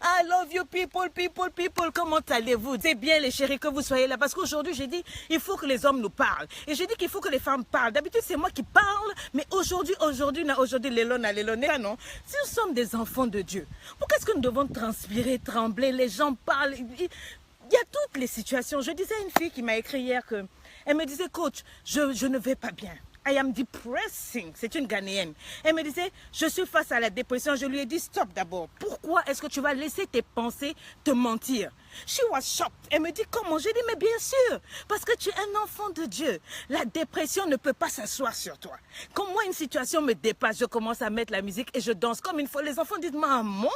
I love you people. Comment allez-vous? C'est bien les chéris que vous soyez là. Parce qu'aujourd'hui, j'ai dit, il faut que les hommes nous parlent. Et j'ai dit qu'il faut que les femmes parlent. D'habitude, c'est moi qui parle. Mais aujourd'hui, non. Si nous sommes des enfants de Dieu, pourquoi est-ce que nous devons transpirer, trembler? Les gens parlent. Il y a toutes les situations. Je disais à une fille qui m'a écrit hier que, elle me disait, coach, je ne vais pas bien. I am depressing. C'est une Ghanéenne. Elle me disait, je suis face à la dépression. Je lui ai dit, stop d'abord. Pourquoi est-ce que tu vas laisser tes pensées te mentir? She was shocked. Elle me dit, comment? J'ai dit, mais bien sûr. Parce que tu es un enfant de Dieu. La dépression ne peut pas s'asseoir sur toi. Quand moi, une situation me dépasse, je commence à mettre la musique et je danse comme une fois. Les enfants disent, maman,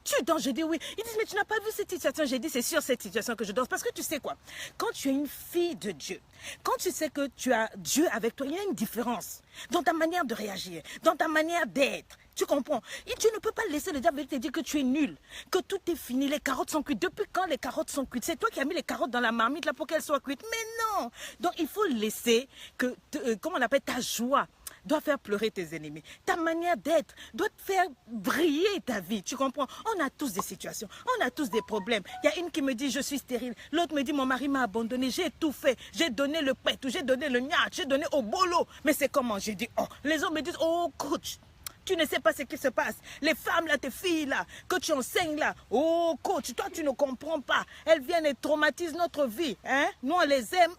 tu danses? Je dis oui. Ils disent, mais tu n'as pas vu cette situation? J'ai dit, c'est sur cette situation que je danse. Parce que tu sais quoi? Quand tu es une fille de Dieu, quand tu sais que tu as Dieu avec toi, il y a une différence dans ta manière de réagir, dans ta manière d'être. Tu comprends? Et tu ne peux pas laisser le diable te dire que tu es nul, que tout est fini, les carottes sont cuites. Depuis quand les carottes sont cuites? C'est toi qui as mis les carottes dans la marmite là pour qu'elles soient cuites. Mais non! Donc il faut laisser que, comment on appelle, ta joie doit faire pleurer tes ennemis. Ta manière d'être doit te faire briller ta vie. Tu comprends? On a tous des situations. On a tous des problèmes. Il y a une qui me dit, je suis stérile. L'autre me dit, mon mari m'a abandonné. J'ai tout fait. J'ai donné le pet, j'ai donné le niat, j'ai donné au bolo. Mais c'est comment? J'ai dit, oh. Les hommes me disent, oh coach, tu ne sais pas ce qui se passe. Les femmes là, tes filles là, que tu enseignes là. Oh coach, toi tu ne comprends pas. Elles viennent et traumatisent notre vie. Hein? Nous on les aime.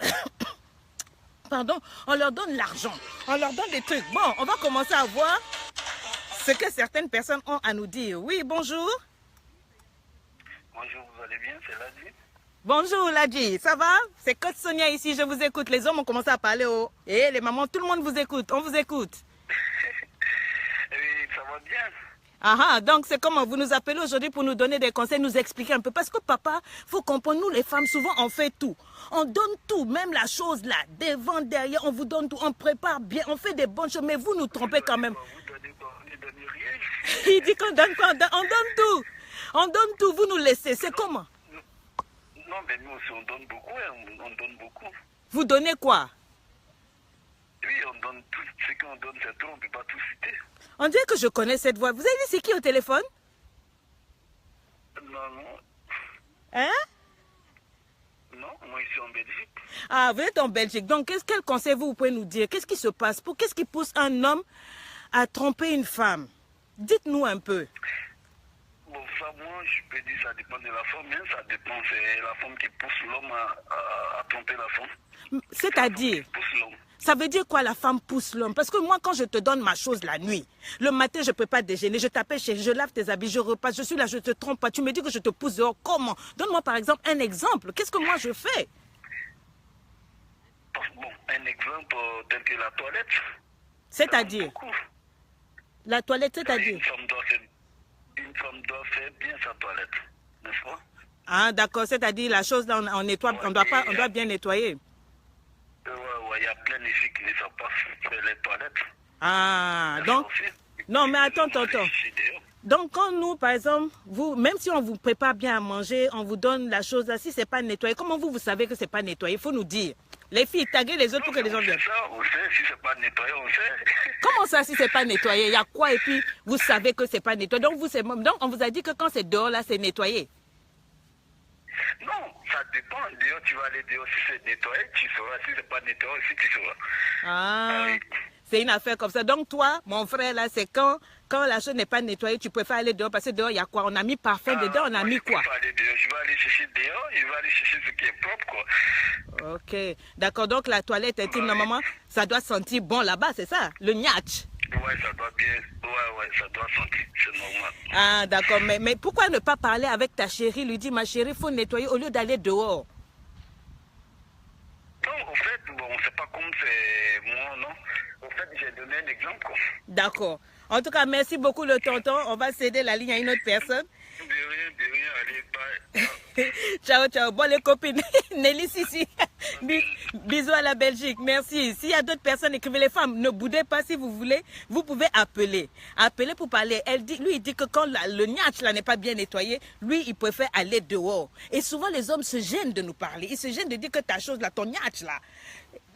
Pardon, on leur donne l'argent, on leur donne des trucs. Bon, on va commencer à voir ce que certaines personnes ont à nous dire. Oui, bonjour. Bonjour, vous allez bien? C'est Ladi. Bonjour Ladi, ça va? C'est Coach Sonia ici, je vous écoute. Les hommes ont commencé à parler. Oh. Et les mamans, tout le monde vous écoute, on vous écoute. Oui, ça va bien. Ah, donc c'est comment vous nous appelez aujourd'hui pour nous donner des conseils, nous expliquer un peu. Parce que papa, faut comprendre, nous les femmes, souvent on fait tout. On donne tout, même la chose là, devant, derrière, on vous donne tout, on prépare bien, on fait des bonnes choses, mais vous nous trompez quand même. Vous donnez quoi? Vous ne donnez rien. Il dit qu'on donne quoi? On donne tout. On donne tout, vous nous laissez, c'est comment? Non, mais nous aussi on donne beaucoup, hein. On donne beaucoup. Vous donnez quoi? Oui, on donne tout. Ce qu'on donne, c'est tout, on ne peut pas tout citer. On dirait que je connais cette voix. Vous avez dit c'est qui au téléphone? Non, non. Hein? Non, moi je suis en Belgique. Ah, vous êtes en Belgique. Donc, quel conseil vous pouvez nous dire? Qu'est-ce qui se passe? Qu'est-ce qui pousse un homme à tromper une femme? Dites-nous un peu. Bon, ça, moi, je peux dire ça dépend de la femme, mais ça dépend. C'est la femme qui pousse l'homme à tromper la femme. C'est-à-dire? Pousse l'homme. Ça veut dire quoi la femme pousse l'homme? Parce que moi, quand je te donne ma chose la nuit, le matin, je ne peux pas déjeuner, je t'appelle chérie, je lave tes habits, je repasse, je suis là, je ne te trompe pas. Tu me dis que je te pousse dehors. Comment? Donne-moi par exemple un exemple. Qu'est-ce que moi je fais? Bon, un exemple tel que la toilette. C'est-à-dire? La toilette, c'est-à-dire? Une femme doit faire bien sa toilette, n'est-ce pas? Ah, d'accord, c'est-à-dire la chose là, on nettoie, on doit bien nettoyer. Ouais, il y a plein de filles qui ne savent pas faire les toilettes. Ah, donc, non, mais attends. Donc, quand nous, par exemple, vous, même si on vous prépare bien à manger, on vous donne la chose là, si c'est pas nettoyé, comment vous savez que c'est pas nettoyé? Il faut nous dire. Les filles, taguez les autres pour que les gens viennent. On sait, si c'est pas nettoyé, on sait. Comment ça, si c'est pas nettoyé? Il y a quoi? Et puis, vous savez que c'est pas nettoyé. Donc, donc, on vous a dit que quand c'est dehors là, c'est nettoyé. Non, ça dépend. Dehors, tu vas aller dehors. Si c'est nettoyé, tu sauras. Si c'est pas nettoyé aussi, tu sauras. Ah, c'est une affaire comme ça. Donc toi, mon frère, là, c'est quand la chose n'est pas nettoyée, tu préfères aller dehors. Parce que dehors, il y a quoi? On a mis parfum dedans, on a mis quoi? Je vais aller chercher dehors, je vais aller chercher ce qui est propre, quoi. Ok, d'accord. Donc la toilette intime, normalement, ça doit sentir bon là-bas, c'est ça? Le niach. Ouais, ça doit bien. Ouais, ça doit sentir. C'est normal. Ah, d'accord. Mais pourquoi ne pas parler avec ta chérie, lui dire, ma chérie, il faut nettoyer au lieu d'aller dehors? Non, au fait, bon, c'est pas comme c'est moi, non. Au fait, j'ai donné un exemple, quoi. D'accord. En tout cas, merci beaucoup le tonton. On va céder la ligne à une autre personne. De rien, allez, bye. Ciao. Bon, les copines. Nelly, ici. Bisous à la Belgique, merci. S'il y a d'autres personnes, écrivez les femmes. Ne boudez pas si vous voulez. Vous pouvez appeler. Appeler pour parler. Lui, il dit que quand le niach là n'est pas bien nettoyé, lui, il préfère aller dehors. Et souvent, les hommes se gênent de nous parler. Ils se gênent de dire que ta chose là, ton niach là,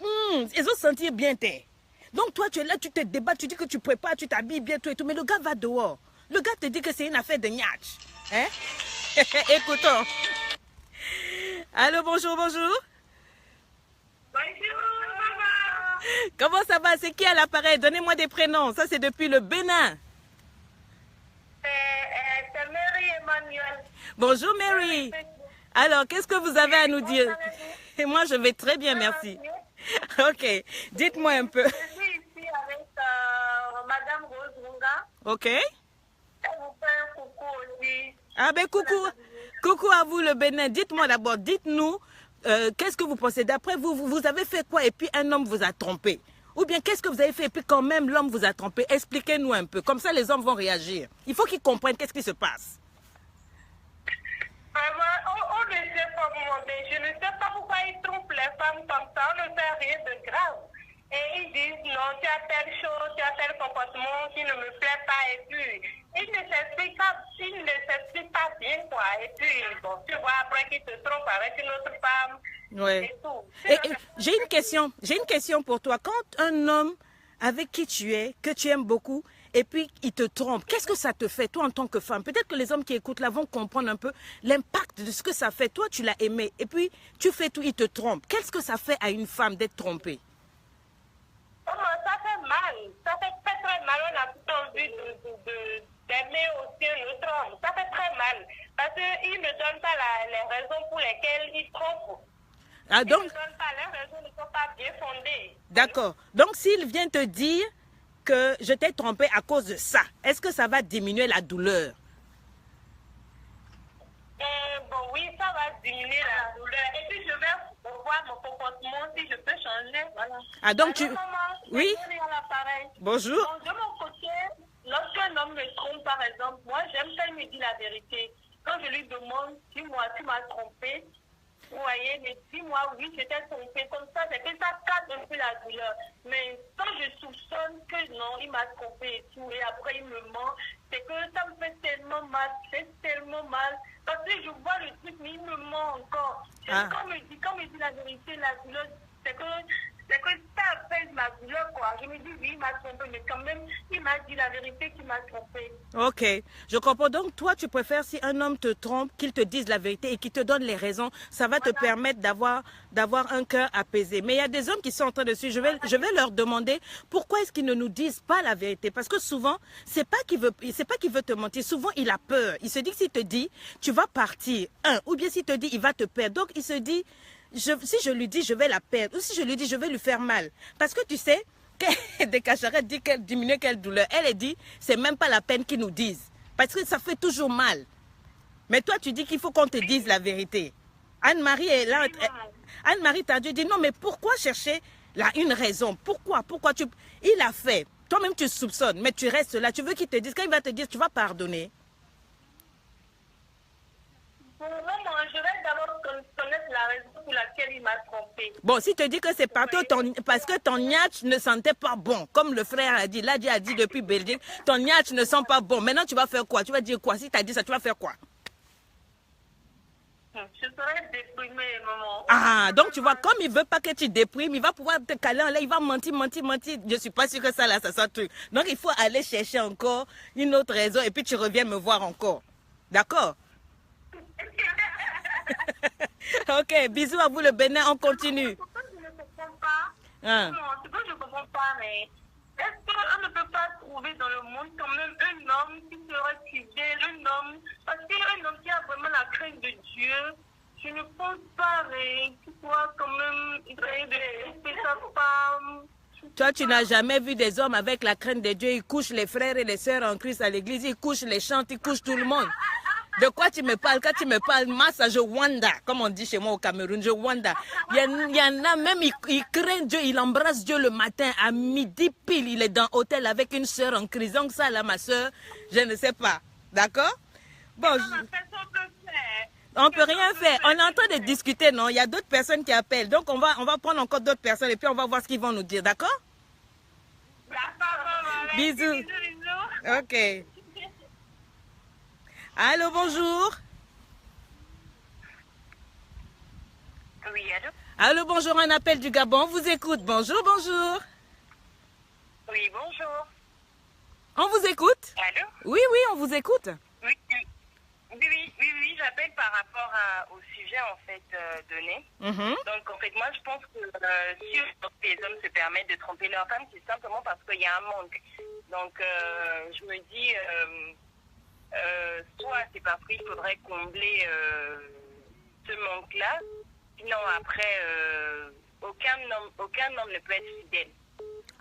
ils ont sentir bien t'es. Donc toi, tu es là, tu te débats, tu dis que tu prépares, tu t'habilles bien, tout et tout. Mais le gars va dehors. Le gars te dit que c'est une affaire de niach. Hein? Écoutons. Allô, bonjour, bonjour. Bonjour, maman. Comment ça va? C'est qui à l'appareil? Donnez-moi des prénoms. Ça, c'est depuis le Bénin. C'est Mary Emmanuel. Bonjour, Mary. Alors, qu'est-ce que vous avez à nous dire? Et moi, je vais très bien, merci. Ok. Dites-moi un peu. Je suis ici avec Madame Rose Runga. Ok. Elle vous fait un coucou aussi. Ah ben, coucou. Coucou à vous, le Bénin. Dites-moi d'abord, dites-nous, qu'est-ce que vous pensez? D'après vous, vous avez fait quoi et puis un homme vous a trompé? Ou bien qu'est-ce que vous avez fait et puis quand même l'homme vous a trompé? Expliquez-nous un peu. Comme ça, les hommes vont réagir. Il faut qu'ils comprennent qu'est-ce qui se passe. On ne sait pas, maman, mais je ne sais pas pourquoi ils trompent les femmes comme ça. On ne fait rien de grave. Et ils disent, non, tu as telle chose, tu as tel comportement qui ne me plaît pas. Et puis, ils ne s'expliquent pas bien, quoi. Et puis, bon, tu vois, après qu'ils te trompent avec une autre femme. Ouais. Et tout. J'ai une question pour toi. Quand un homme avec qui tu es, que tu aimes beaucoup, et puis il te trompe, qu'est-ce que ça te fait, toi, en tant que femme? Peut-être que les hommes qui écoutent là vont comprendre un peu l'impact de ce que ça fait. Toi, tu l'as aimé, et puis tu fais tout, il te trompe. Qu'est-ce que ça fait à une femme d'être trompée? Oh, ça fait mal. Ça fait très, très mal. On a tout envie d'aimer aussi un autre homme. Ça fait très mal. Parce qu'il ne donne pas les raisons pour lesquelles il trompe. Ah, donc, Il ne donne pas, les raisons ne sont pas bien fondées. d'accord. Donc, s'il vient te dire que je t'ai trompé à cause de ça, est-ce que ça va diminuer la douleur? Bon, oui, ça va diminuer la douleur. Et puis, je vais revoir mon comportement si je peux changer. Voilà. Ah, donc Allô, tu... maman, Oui. c'est Mary à l'appareil. Bonjour. Bon, de mon côté, lorsqu'un homme me trompe, par exemple, moi, j'aime qu'elle me dise la vérité. Quand je lui demande, dis-moi, tu m'as trompé. Vous voyez, mais dis-moi, oui, je t'ai trompé. Comme ça, c'est que ça casse un peu la douleur. Mais quand je soupçonne que non, il m'a trompé et tout, et après il me ment, c'est que ça me fait tellement mal, Parce que je vois le truc, mais il me ment encore. Ah. Quand il me dit la vérité, la douleur, c'est que ça apaise ma douleur, quoi. Je me dis, oui, il m'a trompé, mais quand même, il m'a dit la vérité qu'il m'a trompé. Ok, je comprends. Donc, toi, tu préfères si un homme te trompe, qu'il te dise la vérité et qu'il te donne les raisons. Ça va te permettre d'avoir un cœur apaisé. Mais il y a des hommes qui sont en train de suivre. Je vais leur demander pourquoi est-ce qu'ils ne nous disent pas la vérité. Parce que souvent, c'est pas qu'il veut te mentir. Souvent, il a peur. Il se dit que s'il te dit, tu vas partir. Ou bien s'il te dit, il va te perdre. Donc, il se dit, si je lui dis, je vais la perdre. Ou si je lui dis, je vais lui faire mal. Parce que tu sais, des cacherettes dit qu'elle diminue quelle douleur. Elle dit, c'est même pas la peine qu'ils nous disent. Parce que ça fait toujours mal. Mais toi, tu dis qu'il faut qu'on te dise la vérité. Anne-Marie est là. Anne-Marie t'a dit, non, mais pourquoi chercher là une raison? Pourquoi il a fait. Toi-même, tu soupçonnes, mais tu restes là. Tu veux qu'il te dise, quand il va te dire, tu vas pardonner. Non, je vais d'abord connaître la raison pour laquelle il m'a trompé. Bon, si tu te dis que c'est parce que ton niach ne sentait pas bon, comme le frère a dit, Ladji a dit depuis Belgique, ton niach ne sent pas bon. Maintenant, tu vas faire quoi? Tu vas dire quoi? Si tu as dit ça, tu vas faire quoi? Je serai déprimée, maman. Ah, donc tu vois, comme il veut pas que tu déprimes, il va pouvoir te caler en l'air, il va mentir. Je suis pas sûre que ça, là, ça soit truc. Donc, il faut aller chercher encore une autre raison et puis tu reviens me voir encore. D'accord? Ok, bisous à vous le Bénin, on continue. Pourquoi je ne comprends pas? Hein? Non, c'est pas que je ne comprends pas, mais est-ce qu'on ne peut pas trouver dans le monde quand même un homme qui serait fidèle, un homme, parce qu'un homme qui a vraiment la crainte de Dieu, je ne pense pas, mais qui pourra quand même essayer de respecter sa femme. Toi, tu n'as jamais vu des hommes avec la crainte de Dieu, ils couchent les frères et les sœurs en Christ à l'église, ils couchent les chantes, ils couchent tout le monde. De quoi tu me parles? Quand tu me parles, Massa, je wanda, comme on dit chez moi au Cameroun, je wanda. Il y en a même, il craint Dieu, il embrasse Dieu le matin, à midi pile, il est dans l'hôtel avec une sœur en crise. Donc ça, là, ma sœur, je ne sais pas. D'accord? Bon, On peut rien faire. On est en train de discuter, non? Il y a d'autres personnes qui appellent. Donc, on va prendre encore d'autres personnes et puis on va voir ce qu'ils vont nous dire, d'accord? Bisous. Ok. Allô, bonjour. Oui, allô? Allô, bonjour, un appel du Gabon. On vous écoute. Bonjour, bonjour. Oui, bonjour. On vous écoute? Allô? Oui, oui, on vous écoute. Oui, j'appelle par rapport au sujet en fait donné. Donc en fait, moi je pense que si les hommes se permettent de tromper leurs femmes, c'est simplement parce qu'il y a un manque. Donc je me dis, soit c'est parce qu'il faudrait combler ce manque-là, sinon après, aucun homme ne peut être fidèle.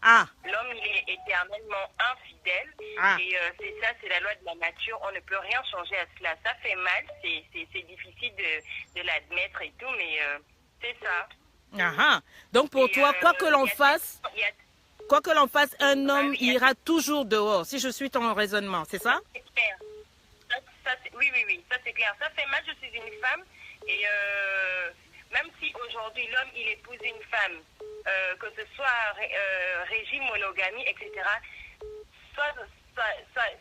Ah. L'homme, il est éternellement infidèle. Ah. Et c'est ça, c'est la loi de la nature. On ne peut rien changer à cela. Ça fait mal, c'est difficile de l'admettre et tout, mais c'est ça. Ah. Donc pour toi, quoi que l'on fasse, un homme ira toujours dehors, si je suis ton raisonnement, c'est ça? C'est clair. Oui, ça c'est clair. Ça fait mal, je suis une femme. Et même si aujourd'hui l'homme, il épouse une femme, que ce soit régime, monogamie, etc.,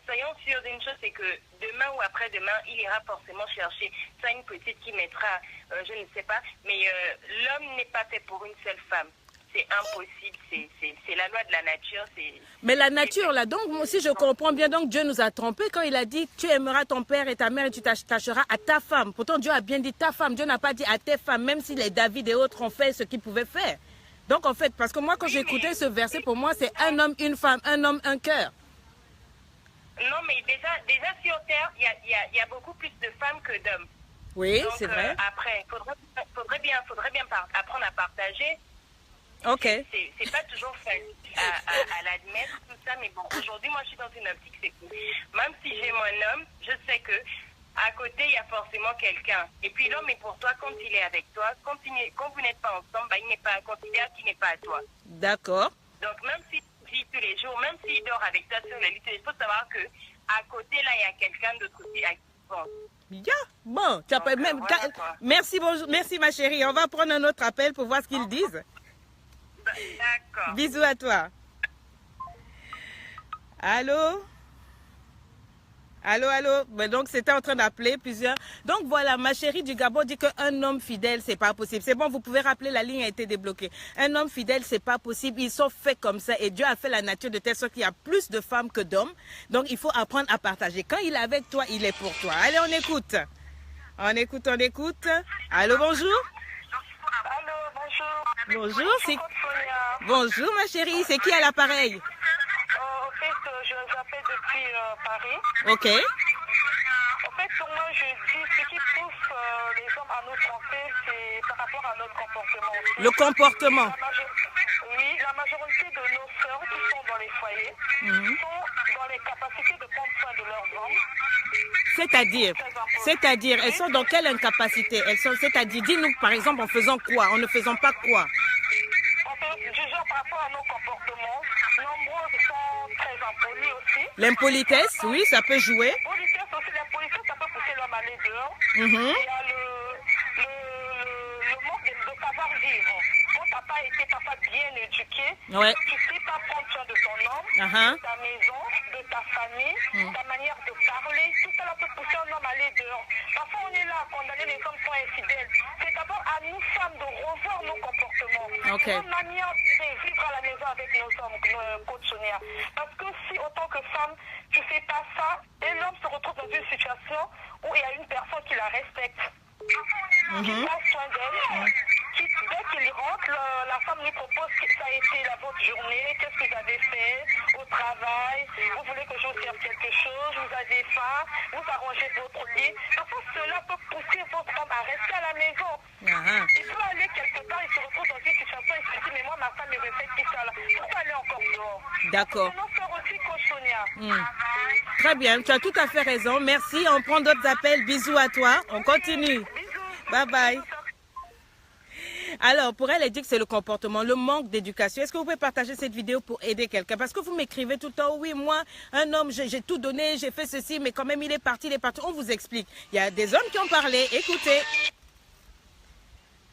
soyons sûrs d'une chose, c'est que demain ou après-demain, il ira forcément chercher soit une petite qui mettra, je ne sais pas, mais l'homme n'est pas fait pour une seule femme. C'est impossible, c'est la loi de la nature. Mais la nature, là, donc, si je comprends bien, donc Dieu nous a trompés quand il a dit tu aimeras ton père et ta mère et tu t'attacheras à ta femme. Pourtant, Dieu a bien dit ta femme. Dieu n'a pas dit à tes femmes, même si les David et autres ont fait ce qu'ils pouvaient faire. Donc, en fait, parce que moi, quand j'ai écouté ce verset, pour moi, c'est un homme, une femme, un homme, un cœur. Non, mais déjà sur Terre, il y a beaucoup plus de femmes que d'hommes. Oui, c'est vrai. Après, faudrait bien apprendre à partager. Ok. C'est pas toujours facile à l'admettre, tout ça, mais bon, aujourd'hui, moi, je suis dans une optique, c'est que même si j'ai mon homme, je sais que à côté, il y a forcément quelqu'un. Et puis l'homme est pour toi quand il est avec toi. Quand vous n'êtes pas ensemble, il n'est pas considéré qu'il n'est pas à toi. D'accord. Donc, même s'il vit tous les jours, même s'il dort avec toi sur le lit, il faut savoir que à côté, là, il y a quelqu'un d'autre côté à qui il pense. Bien. Bon, tu as pas même. Voilà, merci, bonjour. Merci, ma chérie. On va prendre un autre appel pour voir ce qu'ils disent. D'accord. Bisous à toi. Allô? Allô? Ben donc, c'était en train d'appeler plusieurs. Donc, voilà, ma chérie du Gabon dit qu'un homme fidèle, c'est pas possible. C'est bon, vous pouvez rappeler, la ligne a été débloquée. Un homme fidèle, c'est pas possible. Ils sont faits comme ça. Et Dieu a fait la nature de telle sorte qu'il y a plus de femmes que d'hommes. Donc, il faut apprendre à partager. Quand il est avec toi, il est pour toi. Allez, on écoute. On écoute. Allô, bonjour? Allô, bonjour. Bonjour, c'est... Bonjour, ma chérie. C'est qui à l'appareil? En fait, je vous appelle depuis Paris. Ok. En fait, pour moi, je dis ce qui pousse les hommes à nous tromper, c'est par rapport à notre comportement aussi. Le comportement. Oui, la majorité de nos sœurs qui sont dans les foyers sont dans les capacités de prendre soin de leurs hommes. C'est-à-dire, elles sont dans quelle incapacité? C'est-à-dire, dis-nous par exemple en faisant quoi, en ne faisant pas quoi? En fait, du genre par rapport à nos comportements, nombreux sont très impolis aussi. L'impolitesse, oui, ça peut jouer. L'impolitesse, ça peut pousser l'homme à aller dehors. Il y a le manque de savoir vivre. Quand tu n'as pas été papa bien éduqué, Ouais. tu ne sais pas prendre soin de ton homme, de ta maison, de ta famille, ta manière de parler. Tout ça peut pousser un homme à aller dehors. Parfois, on est là à condamner les hommes sont infidèles. C'est d'abord à nous femmes de revoir nos comportements. Ok. Notre manière de vivre à la maison avec nos hommes, coach Sonia. Parce que si, en tant que femme, tu ne fais pas ça, et l'homme se retrouve dans une situation où il y a une personne qui la respecte, qui prend soin d'elle, dès qu'il rentre, la femme lui propose que ça a été la votre journée, qu'est-ce que vous avez fait au travail, vous voulez que je vous serve quelque chose, vous avez faim, vous arrangez votre lit. Parfois, cela peut pousser votre homme à rester à la maison. Il peut aller quelque part, il se retrouve dans une situation, il se dit, mais moi, ma femme me respecte tout ça là. Pourquoi aller encore dehors? D'accord. Sinon, c'est aussi coach Sonia. Très bien, tu as tout à fait raison. Merci, on prend d'autres appels. Bisous à toi. On continue. Bisous. Bye bye. Alors, pour elle, elle dit que c'est le comportement, le manque d'éducation. Est-ce que vous pouvez partager cette vidéo pour aider quelqu'un? Parce que vous m'écrivez tout le temps, oui, moi, un homme, j'ai tout donné, j'ai fait ceci, mais quand même, il est parti. On vous explique. Il y a des hommes qui ont parlé. Écoutez.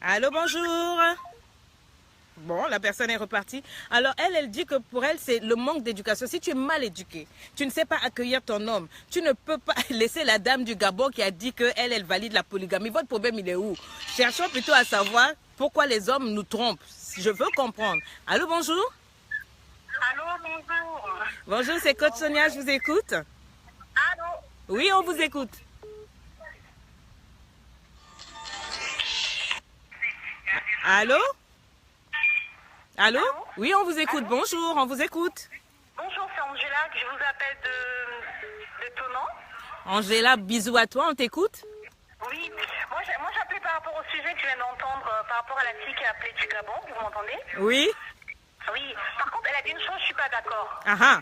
Allô, bonjour. Bon, la personne est repartie. Alors, elle dit que pour elle, c'est le manque d'éducation. Si tu es mal éduqué, tu ne sais pas accueillir ton homme, tu ne peux pas laisser la dame du Gabon qui a dit qu'elle, elle valide la polygamie. Votre problème, il est où? Cherchons plutôt à savoir pourquoi les hommes nous trompent. Je veux comprendre. Allô, bonjour. Allô, bonjour. Bonjour, c'est Coach Sonia, je vous écoute. Allô. Oui, on vous écoute. Allô? Allô? Oui, on vous écoute. Bonjour, on vous écoute. Bonjour, c'est Angela, je vous appelle de Tonon. Angela, bisous à toi, on t'écoute. Oui, moi j'appelais par rapport au sujet que je viens d'entendre, par rapport à la fille qui a appelé du Gabon, vous m'entendez? Oui. Oui, par contre, elle a dit une chose, je suis pas d'accord. Ah.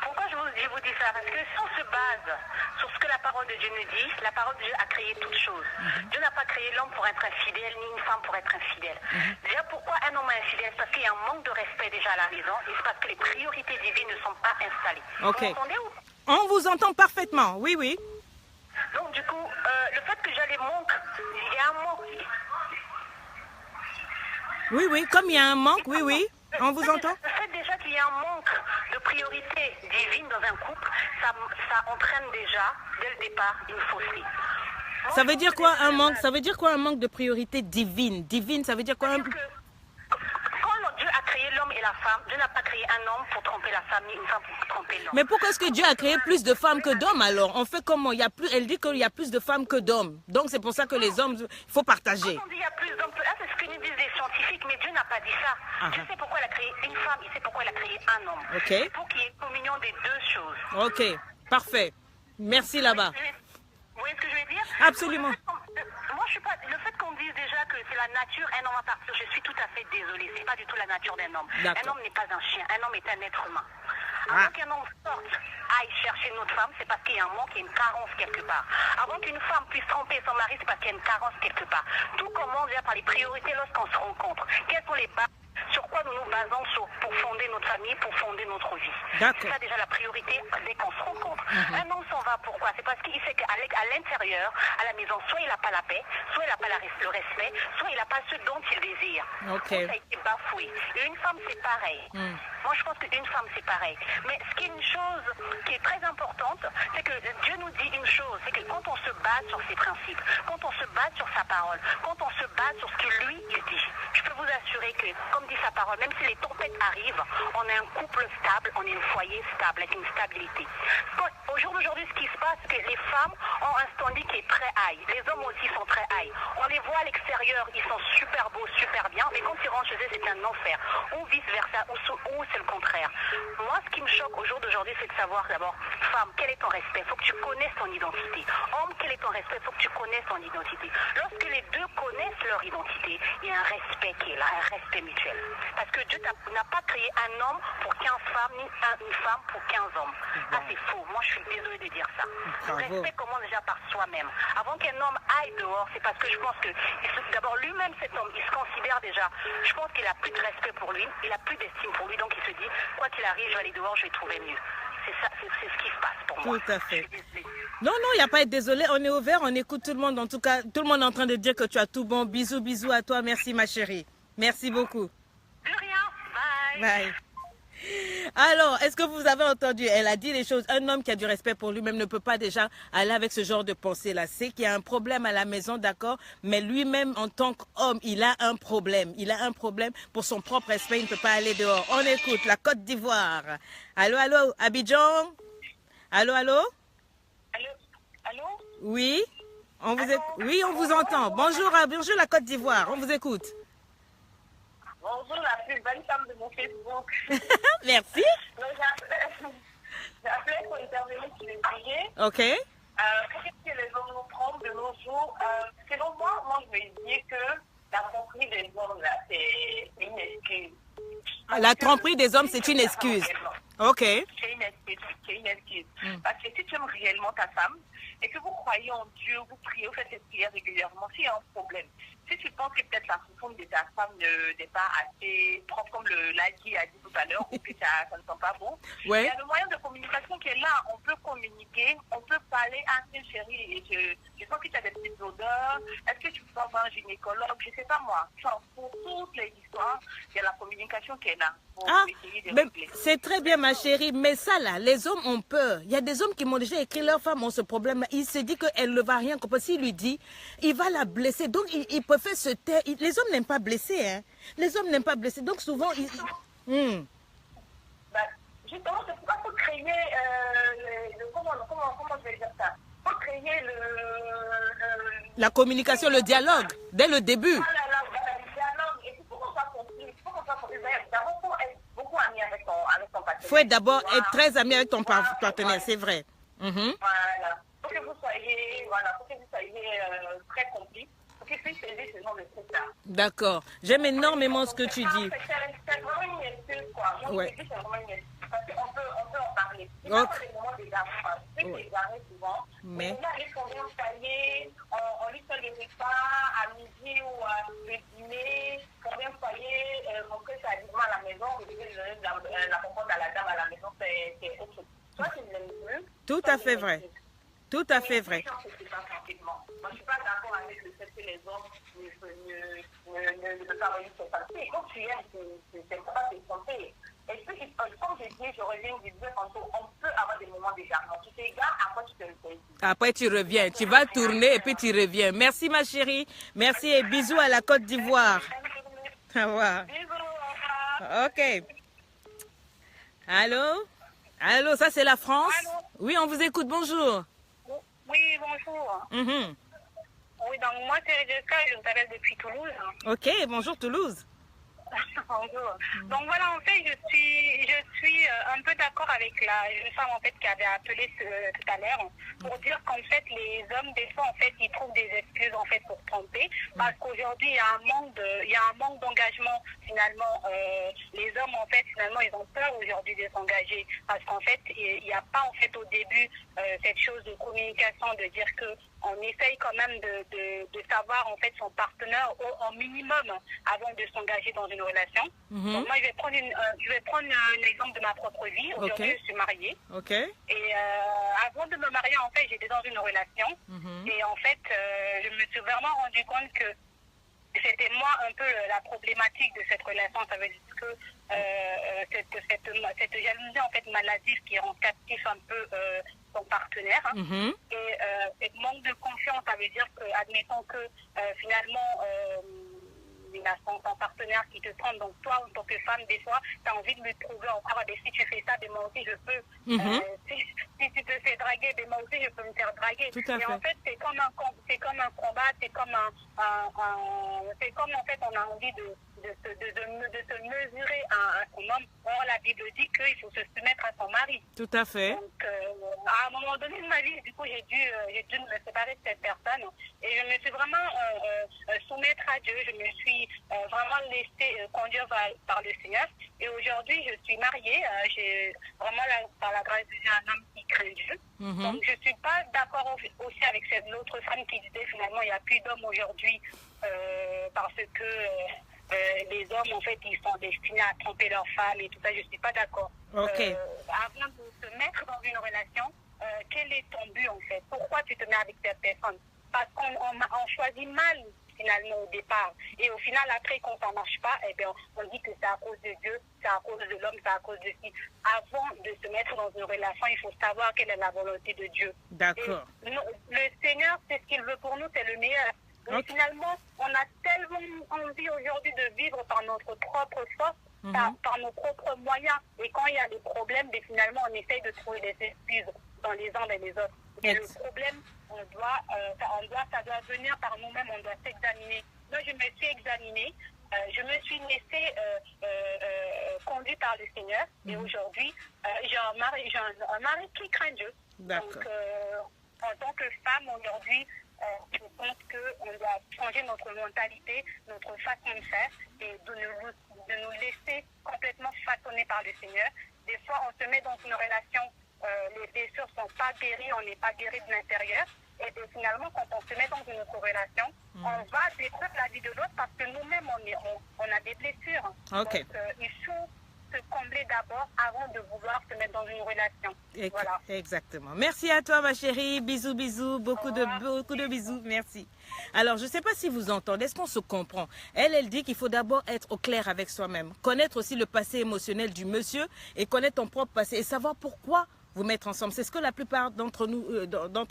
Pourquoi je vous dis ça? Parce que si on se base sur ce que la parole de Dieu nous dit, la parole de Dieu a créé toutes choses. Dieu n'a pas créé l'homme pour être infidèle, ni une femme pour être infidèle. Déjà, pourquoi un homme est infidèle? Parce qu'il y a un manque de respect déjà à la maison, et c'est parce que les priorités divines ne sont pas installées. Ok. Vous m'entendez ou? On vous entend parfaitement, oui, oui. Donc du coup, le fait que j'ai les manques, il y a un manque. Oui, oui, comme il y a un manque, oui, oui. On vous entend? Le fait déjà qu'il y a un manque de priorité divine dans un couple, ça entraîne déjà, dès le départ, une fausseté. Ça veut dire quoi un manque? Ça veut dire quoi un manque de priorité divine? Divine, ça veut dire quoi? Quand Dieu a créé l'homme et la femme, Dieu n'a pas créé un homme pour tromper la femme, ni une femme pour tromper l'homme. Mais pourquoi est-ce que Dieu a créé plus de femmes que d'hommes alors? On fait comment? Elle dit qu'il y a plus de femmes que d'hommes. Donc c'est pour ça que les hommes, il faut partager. Quand on dit il y a plus d'hommes que d'hommes, c'est ce que nous disent les scientifiques, mais Dieu n'a pas dit ça. Dieu sait pourquoi il a créé une femme, il sait pourquoi il a créé un homme. Ok. Pour qu'il y ait une communion des deux choses. Ok, parfait. Merci là-bas. Vous voyez ce que je veux dire? Absolument. Moi, je suis pas. Le fait qu'on dise déjà que c'est la nature, un homme à partir, je suis tout à fait désolée. C'est pas du tout la nature d'un homme. Un homme n'est pas un chien. Un homme est un être humain. Avant qu'un homme sorte, aille chercher une autre femme, c'est parce qu'il y a un manque, il y a une carence quelque part. Avant qu'une femme puisse tromper son mari, c'est parce qu'il y a une carence quelque part. Tout commence déjà par les priorités lorsqu'on se rencontre. Quelles sont les bases? Sur quoi nous nous basons pour fonder notre famille, pour fonder notre vie. C'est ça déjà la priorité dès qu'on se rencontre. Un homme s'en va, pourquoi? C'est parce qu'il sait qu'à l'intérieur, à la maison, soit il n'a pas la paix, soit il n'a pas le respect, soit il n'a pas ce dont il désire. Ça a été bafoué. Et une femme, c'est pareil. Moi, je pense qu'une femme, c'est pareil. Mais ce qui est une chose qui est très importante, c'est que Dieu nous dit une chose, c'est que quand on se base sur ses principes, quand on se base sur sa parole, quand on se base sur ce que lui, il dit, je peux vous assurer que, comme dit sa parole, même si les tempêtes arrivent, on est un couple stable, on est un foyer stable, avec une stabilité. Au jour d'aujourd'hui, ce qui se passe, c'est que les femmes ont un standing qui est très high. Les hommes aussi sont très high. On les voit à l'extérieur, ils sont super beaux, super bien, mais quand ils rentrent chez eux, c'est un enfer. Ou vice-versa, ou c'est le contraire. Moi, ce qui me choque au jour d'aujourd'hui, c'est de savoir d'abord, femme, quel est ton respect? Il faut que tu connaisses ton identité. Homme, quel est ton respect? Il faut que tu connaisses ton identité. Lorsque les deux connaissent leur identité, il y a un respect qui est là, un respect mutuel. Parce que Dieu n'a pas créé un homme pour 15 femmes, ni une femme pour 15 hommes. Ça, c'est faux. Moi, je suis désolée de dire ça. Le respect commence déjà par soi-même. Avant qu'un homme aille dehors, c'est parce que je pense que, d'abord, lui-même, cet homme, il se considère déjà, je pense qu'il a plus de respect pour lui, il a plus d'estime pour lui, donc il se dit, quoi qu'il arrive, je vais aller dehors, je vais trouver mieux. C'est ça, c'est ce qui se passe pour moi. Tout à fait. Non, il n'y a pas à être désolé. On est ouvert, on écoute tout le monde. En tout cas, tout le monde est en train de dire que tu as tout bon. Bisous, bisous à toi. Merci, ma chérie. Merci beaucoup. De rien. Bye. Bye. Alors, est-ce que vous avez entendu? Elle a dit les choses. Un homme qui a du respect pour lui-même ne peut pas déjà aller avec ce genre de pensée-là. C'est qu'il y a un problème à la maison, d'accord? Mais lui-même, en tant qu'homme, il a un problème. Il a un problème pour son propre respect. Il ne peut pas aller dehors. On écoute la Côte d'Ivoire. Allô, allô, Abidjan? Allô, allô? Allô? Oui? Oui, on vous entend. Bonjour, bonjour la Côte d'Ivoire. On vous écoute. Bonjour, la plus belle femme de mon Facebook. Merci. J'ai appelé pour intervenir sur le sujet. Ok. Qu'est-ce que les hommes nous trompent de nos jours? Selon moi, je vais dire que la tromperie des hommes, là, c'est une excuse. La tromperie des hommes, c'est une excuse. Ok. C'est une excuse. Parce que si tu aimes réellement ta femme et que vous croyez en Dieu, vous prier, vous faites cette prière régulièrement, s'il y a un problème, si tu penses que peut-être la fonction de ta femme n'est pas assez propre, comme l'Adi a dit tout à l'heure, ou que ça ne sent pas bon, Ouais. il y a le moyen de communication qui est là. On peut communiquer, on peut parler à ses chéris. Et je sens que tu as des petites odeurs. Est-ce que tu peux avoir un gynécologue? Je ne sais pas moi. Enfin, pour toutes les histoires, il y a la communication qui est là. Ah, c'est très bien ma chérie, mais ça là, les hommes ont peur. Il y a des hommes qui m'ont déjà écrit, leur femme ont ce problème. Il se dit qu'elle ne va rien comprendre. S'il lui dit, il va la blesser. Donc il préfère se taire. Les hommes n'aiment pas blesser. Hein. Les hommes n'aiment pas blesser. Donc souvent, Justement, c'est pourquoi il faut créer comment je vais dire ça? Il faut créer la communication, le dialogue, dès le début. Le dialogue. Et puis, pour qu'on soit compris, d'abord, il faut être beaucoup ami avec ton partenaire. Il faut d'abord être très ami avec ton partenaire, c'est vrai. Voilà. Pour que vous soyez, très complices. Pour que puisse aider ce genre de trucs-là. D'accord. J'aime énormément ce que tu dis. C'est vraiment une excuse, quoi. Moi, je dis c'est vraiment une excuse. Parce qu'on peut en parler. C'est pas des moments d'égarement. Je sais qu'il égaré souvent. Mais là, il faut bien foyer, on lui fait les repas à midi ou le dîner. Combien de foyers, montrer ça alignement à la maison, la compote à la dame à la maison, c'est autre chose. Toi, tu ne l'aimes plus. Tout à fait vrai. Tout à fait vrai. Moi, je ne suis pas d'accord avec le fait que les hommes ne peuvent pas réunir ses santé. Quand tu aimes, c'est pas tes santé. Et puis, comme je dis, je reviens, je disais tantôt, on peut avoir des moments d'égarement. Tu t'égares, après tu te réveilles. Après tu reviens. Tu vas tourner et puis tu reviens. Merci ma chérie. Merci et bisous à la Côte d'Ivoire. Au revoir. Bisous, au revoir. Ok. Allô? Allô, ça c'est la France? Allô? Oui, on vous écoute. Bonjour. Oui, bonjour. Oui, donc moi c'est Jessica, je vous appelle depuis Toulouse. Ok, bonjour Toulouse. Bonjour. Donc voilà, en fait, je suis un peu d'accord avec la jeune femme en fait qui avait appelé tout à l'heure pour dire qu'en fait les hommes des fois en fait ils trouvent des excuses en fait pour tromper parce qu'aujourd'hui il y a un manque d'engagement finalement. Les hommes en fait finalement ils ont peur aujourd'hui de s'engager parce qu'en fait il n'y a pas en fait au début cette chose de communication, de dire que on essaye quand même de savoir en fait son partenaire au minimum avant de s'engager dans une relation. Donc moi je vais prendre un exemple de ma propre vie. Aujourd'hui je suis mariée. Et avant de me marier en fait j'étais dans une relation et en fait je me suis vraiment rendu compte que c'était moi un peu la problématique de cette relation. Ça veut dire que cette jalousie en fait maladive qui rend captif un peu son partenaire. Et cette manque de confiance, ça veut dire que, admettons que finalement il a son partenaire qui te trompe. Donc toi, en tant que femme, des fois, tu as envie de lui prouver encore, si tu fais ça, moi aussi je peux. Si tu te fais draguer, moi aussi je peux me faire draguer. Et en fait, c'est comme un combat, c'est comme en fait on a envie de se mesurer à son homme. Or, la Bible dit qu'il faut se soumettre à son mari. Tout à fait. Donc, à un moment donné de ma vie, du coup, j'ai dû me séparer de cette personne. Et je me suis vraiment soumettre à Dieu. Je me suis vraiment laissée conduire par le Seigneur. Et aujourd'hui, je suis mariée. J'ai vraiment, par la grâce de Dieu, un homme qui craint Dieu. Donc, je ne suis pas d'accord aussi avec cette autre femme qui disait finalement, il n'y a plus d'hommes aujourd'hui parce que les hommes, en fait, ils sont destinés à tromper leurs femmes et tout ça. Je ne suis pas d'accord. Avant de se mettre dans une relation, quel est ton but, en fait? Pourquoi tu te mets avec cette personne? Parce qu'on choisit mal, finalement, au départ. Et au final, après, quand ça ne marche pas, eh bien, on dit que c'est à cause de Dieu, c'est à cause de l'homme, c'est à cause de qui. Avant de se mettre dans une relation, il faut savoir quelle est la volonté de Dieu. D'accord. Le Seigneur, c'est ce qu'il veut pour nous, c'est le meilleur. Mais finalement, on a tellement envie aujourd'hui de vivre par notre propre force, par nos propres moyens. Et quand il y a des problèmes, finalement, on essaye de trouver des excuses dans les uns et les autres. Et le problème, ça doit venir par nous-mêmes, on doit s'examiner. Moi, je me suis examinée, je me suis laissée conduite par le Seigneur. Et aujourd'hui, j'ai un mari qui craint Dieu. Donc, en tant que femme, aujourd'hui, je pense qu'on doit changer notre mentalité, notre façon de faire et de nous laisser complètement façonner par le Seigneur. Des fois, on se met dans une relation, les blessures ne sont pas guéries, on n'est pas guéri de l'intérieur. et finalement, quand on se met dans une corrélation, on va détruire la vie de l'autre parce que nous-mêmes, on a des blessures. Ok. Donc, il faut se combler d'abord avant de vouloir se mettre dans une relation. Voilà. Exactement. Merci à toi, ma chérie. Bisous, bisous. Beaucoup de bisous. Merci. Alors, je ne sais pas si vous entendez. Est-ce qu'on se comprend? Elle dit qu'il faut d'abord être au clair avec soi-même. Connaître aussi le passé émotionnel du monsieur et connaître ton propre passé et savoir pourquoi vous mettre ensemble. C'est ce que la plupart d'entre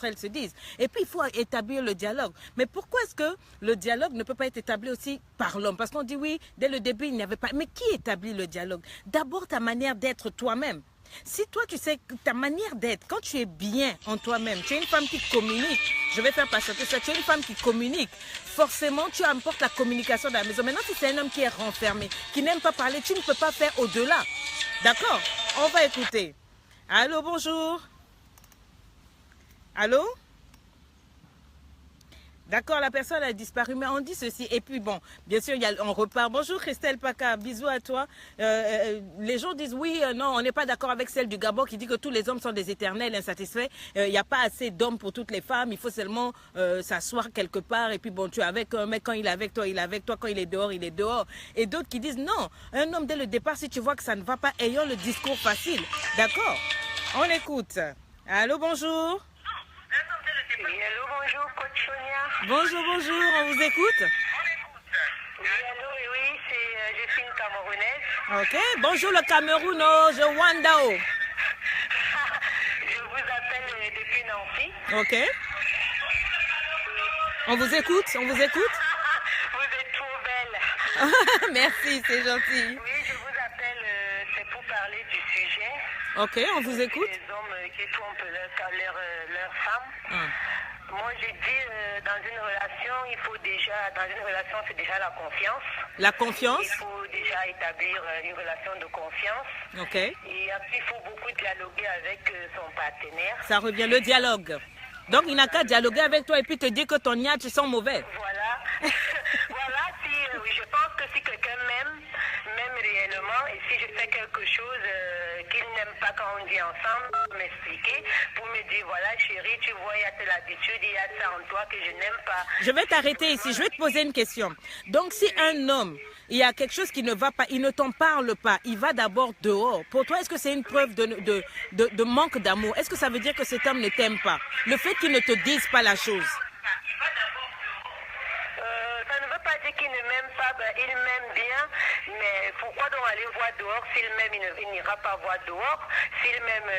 elles se disent. Et puis, il faut établir le dialogue. Mais pourquoi est-ce que le dialogue ne peut pas être établi aussi par l'homme? Parce qu'on dit oui, dès le début, il n'y avait pas. Mais qui établit le dialogue? D'abord, ta manière d'être toi-même. Si toi, tu sais que ta manière d'être, quand tu es bien en toi-même, tu es une femme qui communique, je vais faire patienter ça, tu es une femme qui communique, forcément, tu apportes la communication dans la maison. Maintenant, si c'est un homme qui est renfermé, qui n'aime pas parler, tu ne peux pas faire au-delà. D'accord? On va écouter. Allô, bonjour. Allô? D'accord, la personne a disparu, mais on dit ceci. Et puis bon, bien sûr, on repart. Bonjour Christelle Paca, bisous à toi. Les gens disent oui, non, on n'est pas d'accord avec celle du Gabon qui dit que tous les hommes sont des éternels insatisfaits. Il n'y a pas assez d'hommes pour toutes les femmes. Il faut seulement s'asseoir quelque part. Et puis bon, tu es avec un mec, quand il est avec toi, il est avec toi. Quand il est dehors, il est dehors. Et d'autres qui disent non, un homme dès le départ, si tu vois que ça ne va pas, ayons le discours facile. D'accord? On écoute. Allô, bonjour. Oui, allô, bonjour, coach Sonia. Bonjour, bonjour, on vous écoute. Oui, allô, oui, c'est Joséphine Camerounaise. Ok, bonjour le Cameroun, oh, je Wandao. Je vous appelle depuis Nancy. Ok. On vous écoute, on vous écoute. Vous êtes trop belle. Merci, c'est gentil. Oui, je vous appelle, c'est pour parler du sujet. Ok, on vous écoute. Les hommes qui trompent leur femme. Moi, je dis, dans une relation, dans une relation, c'est déjà la confiance. La confiance. Il faut déjà établir une relation de confiance. Ok. Et après, il faut beaucoup dialoguer avec son partenaire. Ça revient, le dialogue. Donc, il n'a qu'à dialoguer avec toi et puis te dire que ton niat, tu sens mauvais. Voilà. Voilà, oui, je pense que si quelqu'un m'aime réellement, et si je fais quelque chose qu'il n'aime pas quand on dit ensemble, m'expliquer, pour me dire, voilà, chérie, tu vois, il y a telle habitude, il y a ça en toi que je n'aime pas. Je vais t'arrêter ici, je vais te poser une question. Donc, si un homme, il y a quelque chose qui ne va pas, il ne t'en parle pas, il va d'abord dehors. Pour toi, est-ce que c'est une preuve de manque d'amour? Est-ce que ça veut dire que cet homme ne t'aime pas? Le fait qu'il ne te dise pas la chose. Ça ne veut pas dire qu'il ne m'aime pas, il m'aime bien, mais pourquoi donc aller voir dehors? S'il m'aime, il n'ira pas voir dehors. S'il m'aime,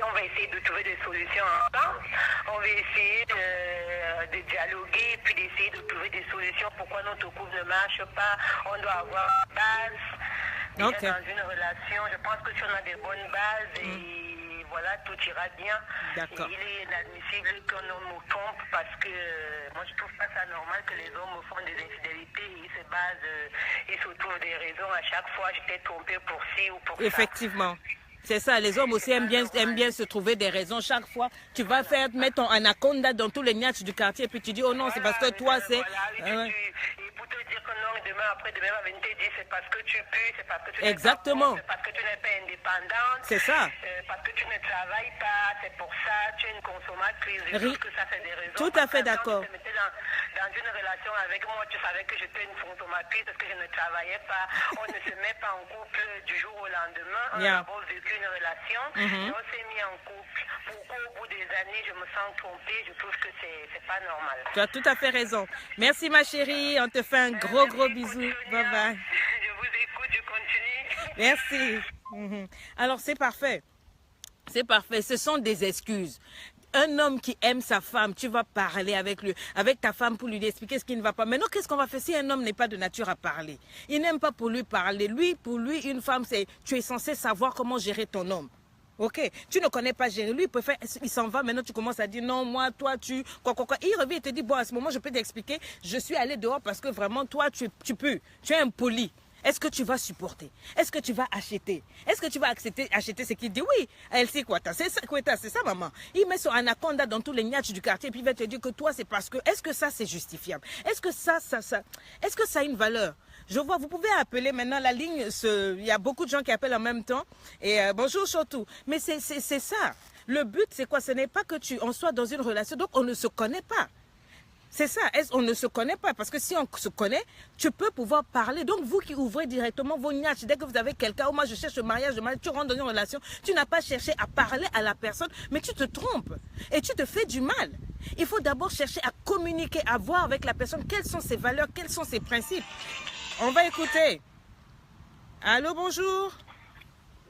on va essayer de trouver des solutions ensemble. On va essayer de dialoguer, puis d'essayer de trouver des solutions. Pourquoi notre couple ne marche pas? On doit avoir une base. Déjà dans une relation, je pense que si on a des bonnes bases et voilà, tout ira bien. D'accord. Il est inadmissible qu'un homme nous trompe parce que moi je trouve pas ça normal que les hommes font des infidélités et ils se basent, ils se trouvent des raisons à chaque fois. Je t'ai trompé pour ci ou pour ça. Effectivement. C'est ça, les hommes aussi aiment bien se trouver des raisons. Chaque fois, tu vas mettre ton anaconda dans tous les niaches du quartier et puis tu dis, oh non, c'est parce que toi, c'est... Et pour te dire que non, demain, après-demain, va venir te dire, c'est parce que tu pues, c'est parce que tu Exactement. c'est parce que tu n'es pas indépendante. C'est ça. Parce que tu ne travailles pas, c'est pour ça, tu es une consommatrice. Je trouve que ça, c'est des raisons. Tout à fait d'accord. Quand tu te mettais dans une relation avec moi, tu savais que j'étais une consommatrice parce que je ne travaillais pas. On ne se met pas en couple du jour au lendemain. On a d'abord vécu une relation et on s'est mis en couple. Pourquoi au bout des années, je me sens trompée? Je trouve que c'est pas normal. Tu as tout à fait raison. Merci ma chérie, on te fait un gros bisou. Bye bye. Je vous écoute, je continue. Merci. Alors c'est parfait. C'est parfait. Ce sont des excuses. Un homme qui aime sa femme, tu vas parler avec lui, avec ta femme pour lui expliquer ce qui ne va pas. Maintenant, qu'est-ce qu'on va faire si un homme n'est pas de nature à parler? Il n'aime pas pour lui parler. Pour lui, une femme, tu es censé savoir comment gérer ton homme. Ok, tu ne connais pas gérer. Lui, il s'en va. Maintenant, tu commences à dire non, moi, toi, tu. Quoi. Il revient et te dit, bon, à ce moment, je peux t'expliquer. Je suis allé dehors parce que vraiment, toi, tu peux. Tu es impoli. Est-ce que tu vas supporter? Est-ce que tu vas acheter? Est-ce que tu vas acheter ce qu'il dit? Oui, elle sait quoi. C'est ça, maman. Il met son anaconda dans tous les niaches du quartier et puis il va te dire que toi, c'est parce que. Est-ce que ça, c'est justifiable? Est-ce que ça. Est-ce que ça a une valeur? Je vois, vous pouvez appeler maintenant la ligne. Il y a beaucoup de gens qui appellent en même temps. Et bonjour surtout. Mais c'est ça. Le but, c'est quoi? Ce n'est pas que on soit dans une relation, donc on ne se connaît pas. C'est ça, on ne se connaît pas. Parce que si on se connaît, tu peux pouvoir parler. Donc, vous qui ouvrez directement vos niaches, dès que vous avez quelqu'un, oh, moi je cherche le mariage, tu rentres dans une relation, tu n'as pas cherché à parler à la personne, mais tu te trompes. Et tu te fais du mal. Il faut d'abord chercher à communiquer, à voir avec la personne quelles sont ses valeurs, quels sont ses principes. On va écouter. Allô, bonjour.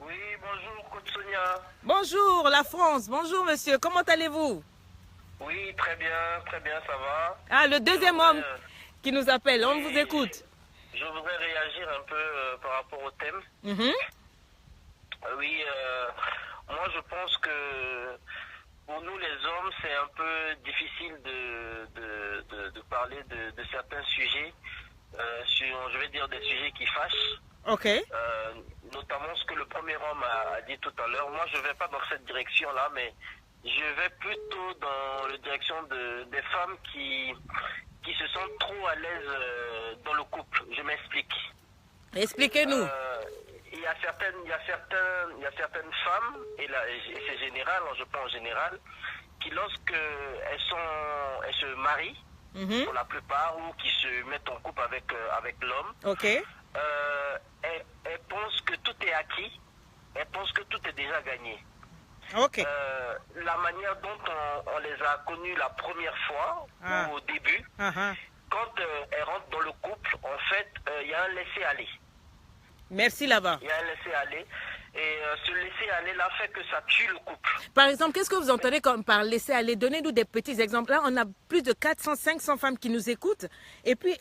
Oui, bonjour, Côte Sonia. Bonjour, la France. Bonjour, monsieur. Comment allez-vous? Oui, très bien, ça va. Ah, le deuxième homme qui nous appelle. On vous écoute. Je voudrais réagir un peu par rapport au thème. Oui, moi je pense que pour nous les hommes, c'est un peu difficile de parler de certains sujets, je vais dire des sujets qui fâchent. Ok. Notamment ce que le premier homme a dit tout à l'heure. Moi, je ne vais pas dans cette direction-là, mais je vais plutôt dans la direction des femmes qui se sentent trop à l'aise dans le couple. Je m'explique. Expliquez-nous. Il y a certaines femmes, et c'est général, je pense en général, qui lorsque elles se marient, pour la plupart, ou qui se mettent en couple avec l'homme, Ok. Elles pensent que tout est acquis, elles pensent que tout est déjà gagné. Ok. La manière dont on les a connues la première fois, ou au début, quand elles rentrent dans le couple, en fait, il y a un laisser-aller. Merci là-bas. Il y a un laisser-aller. Et ce laisser-aller là fait que ça tue le couple. Par exemple, qu'est-ce que vous entendez comme par laisser aller? Donnez-nous des petits exemples. Là, on a plus de 400, 500 femmes qui nous écoutent. Et puis,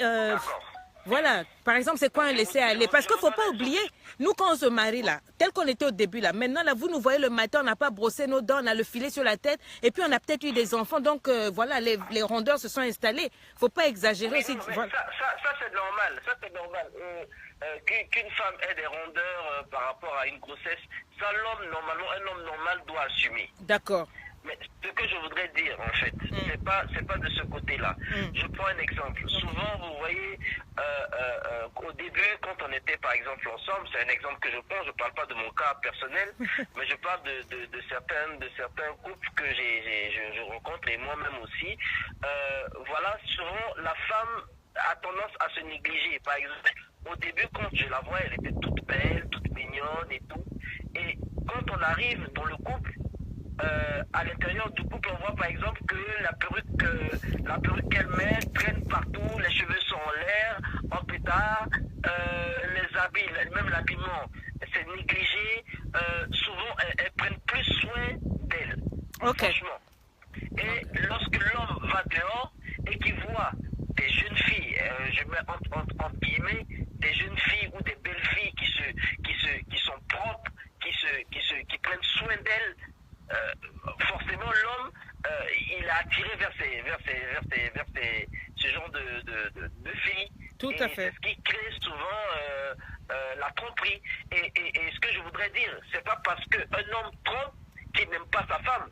voilà. Par exemple, c'est quoi un laisser aller? Parce qu'il ne faut pas oublier, nous, quand on se marie là, tel qu'on était au début là, maintenant, là, vous nous voyez le matin, on n'a pas brossé nos dents, on a le filet sur la tête, et puis on a peut-être eu des enfants. Donc, voilà, les rondeurs se sont installées. Il ne faut pas exagérer aussi. Voilà. Ça c'est normal. Ça, c'est normal. Qu'une femme ait des rondeurs par rapport à une grossesse, ça, un homme normal doit assumer. D'accord. Mais ce que je voudrais dire, en fait, c'est pas de ce côté-là. Je prends un exemple. Souvent, vous voyez, au début, quand on était, par exemple, ensemble, c'est un exemple que je prends, je parle pas de mon cas personnel, mais je parle de certains couples que je rencontre, et moi-même aussi. Voilà, souvent, la femme a tendance à se négliger. Par exemple, au début, quand je la vois, elle était toute belle, toute mignonne et tout. Et quand on arrive dans le couple, à l'intérieur du couple, on voit par exemple que la perruque qu'elle met traîne partout, les cheveux sont en l'air, en pétard, les habits, même l'habillement, c'est négligé. Souvent, elles prennent plus soin d'elles. Ok. Franchement. Et lorsque l'homme va dehors et qu'il voit des jeunes filles, je mets entre guillemets, des jeunes filles ou des belles filles qui sont propres, qui prennent soin d'elles, forcément l'homme il est attiré vers ce genre de filles. Tout à fait. C'est ce qui crée souvent la tromperie. Et ce que je voudrais dire, c'est pas parce qu'un homme trompe qu'il n'aime pas sa femme.